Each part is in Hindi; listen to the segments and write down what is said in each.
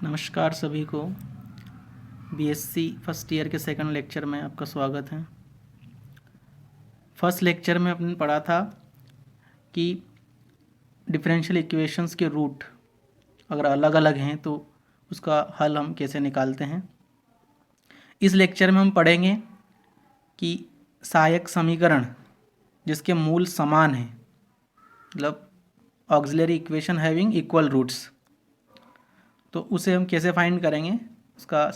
नमस्कार सभी को। बीएससी फर्स्ट ईयर के सेकंड लेक्चर में आपका स्वागत है। फर्स्ट लेक्चर में आपने पढ़ा था कि डिफरेंशियल इक्वेशंस के रूट अगर अलग अलग हैं तो उसका हल हम कैसे निकालते हैं। इस लेक्चर में हम पढ़ेंगे कि सहायक समीकरण जिसके मूल समान हैं, मतलब auxiliary equation having equal roots, तो उसे हम कैसे फाइंड करेंगे, उसका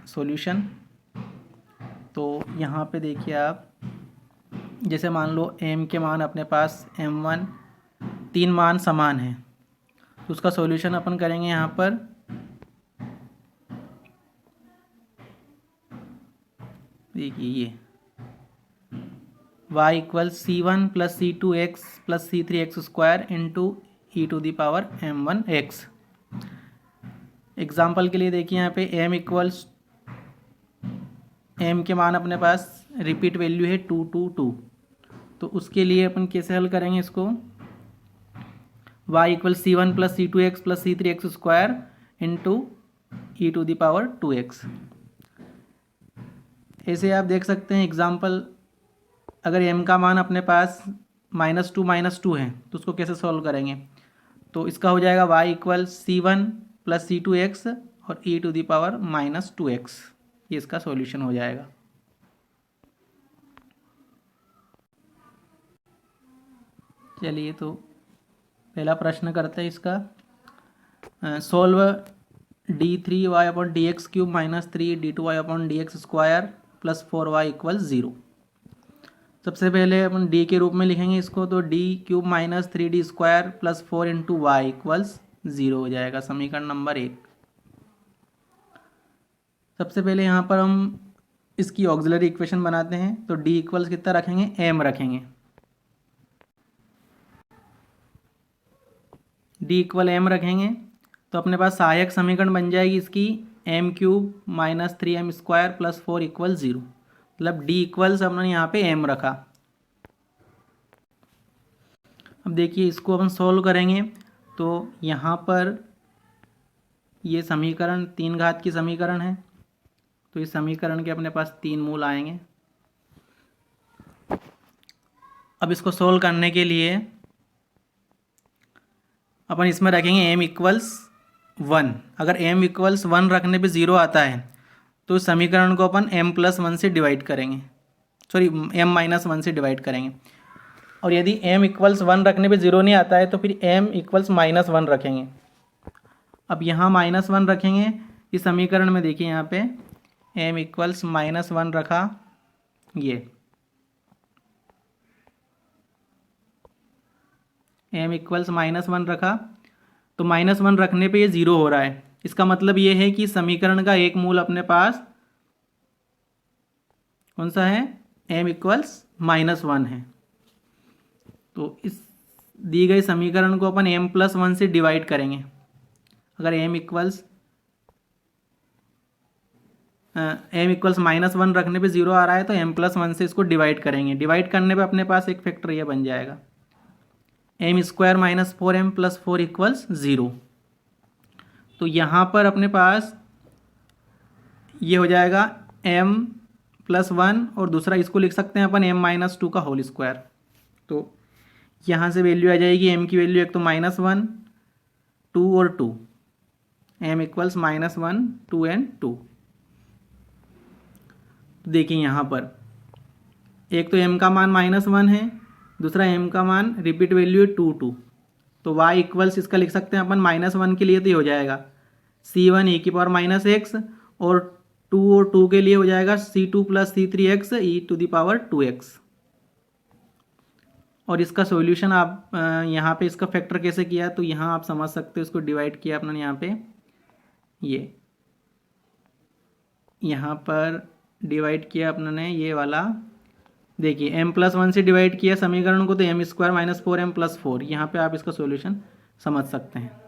सॉल्यूशन। तो यहाँ पे देखिए आप, जैसे मान लो m के मान अपने पास m1 तीन मान समान हैं, तो उसका सॉल्यूशन अपन करेंगे यहाँ पर। देखिए ये y equal c1 plus c2x plus c3x square into e to the power m1x। Example के लिए देखिए यहाँ पे m इक्वल्स m के मान अपने पास रिपीट वैल्यू है 2 2 2, तो उसके लिए अपन कैसे हल करेंगे इसको। y equal c1 plus c2x plus c3x square into e to the power 2x। ऐसे आप देख सकते हैं एग्जाम्पल, अगर m का मान अपने पास -2 है तो उसको कैसे सॉल्व करेंगे। तो इसका हो जाएगा y equal c1 plus c2x और ई टू दी पावर -2x, ये इसका सॉल्यूशन हो जाएगा। चलिए तो पहला प्रश्न करते हैं इसका। Solve d3y upon D x cube minus 3 d2y upon D x square plus 4y equal 0। सबसे पहले अपन d के रूप में लिखेंगे इसको, तो d cube minus 3d square plus 4 into y equals 0 हो जाएगा, समीकरण नंबर 1। सबसे पहले यहाँ पर हम इसकी ऑक्सिलरी इक्वेशन बनाते हैं, तो d इक्वल्स कितना रखेंगे, m रखेंगे। d इक्वल m रखेंगे तो अपने पास सहायक समीकरण बन जाएगी इसकी m cube minus 3m square plus 4 equal 0, मतलब d इक्वल्स हमने यहाँ पे m रखा। अब देखिए इसको अपन सॉल्व करेंगे तो यहाँ पर ये समीकरण 3 घात की समीकरण है, तो इस समीकरण के अपने पास 3 मूल आएंगे। अब इसको सोल्व करने के लिए अपन इसमें रखेंगे m इक्वल्स 1। अगर m इक्वल्स 1 रखने पे 0 आता है तो इस समीकरण को अपन m प्लस 1 से डिवाइड करेंगे, सॉरी m माइनस 1 से डिवाइड करेंगे। और यदि m इक्वल्स 1 रखने पे 0 नहीं आता है तो फिर m इक्वल्स माइनस 1 रखेंगे। अब यहाँ -1 रखेंगे इस समीकरण में, देखिए यहाँ पे m इक्वल्स -1 रखा, ये m इक्वल्स -1 रखा, तो -1 रखने पे ये 0 हो रहा है। इसका मतलब ये है कि समीकरण का एक मूल अपने पास कौन सा है, m इक्वल्स -1 है। तो इस दी गई समीकरण को अपन m प्लस 1 से डिवाइड करेंगे। अगर m इक्वल्स -1 रखने पे 0 आ रहा है तो m प्लस 1 से इसको डिवाइड करेंगे। डिवाइड करने पे अपने पास एक फैक्टर ये बन जाएगा, m square minus 4m plus 4 equals 0। तो यहाँ पर अपने पास ये हो जाएगा m प्लस 1 और दूसरा इसको लिख सकते हैं अपन m माइनस 2 का होल स्क्वायर। तो यहाँ से वैल्यू आ जाएगी m की वैल्यू, एक तो -1 2 और 2, m इक्वल्स -1 2 एंड 2। देखिए यहाँ पर एक तो m का मान -1 है, दूसरा m का मान रिपीट वैल्यू है 2 2, तो y इक्वल्स इसका लिख सकते हैं अपन -1 के लिए तो ये हो जाएगा c1 e की पावर माइनस एक्स, और 2 के लिए हो जाएगा c2 plus c3x e to the power 2x। और इसका सॉल्यूशन आप यहाँ पे इसका फैक्टर कैसे किया, तो यहाँ आप समझ सकते हो, इसको डिवाइड किया अपने यहाँ पे, ये यहाँ पर डिवाइड किया अपने ये वाला, देखिए m प्लस 1 से डिवाइड किया समीकरण को, तो m square minus 4m plus 4, यहाँ पे आप इसका सॉल्यूशन समझ सकते हैं।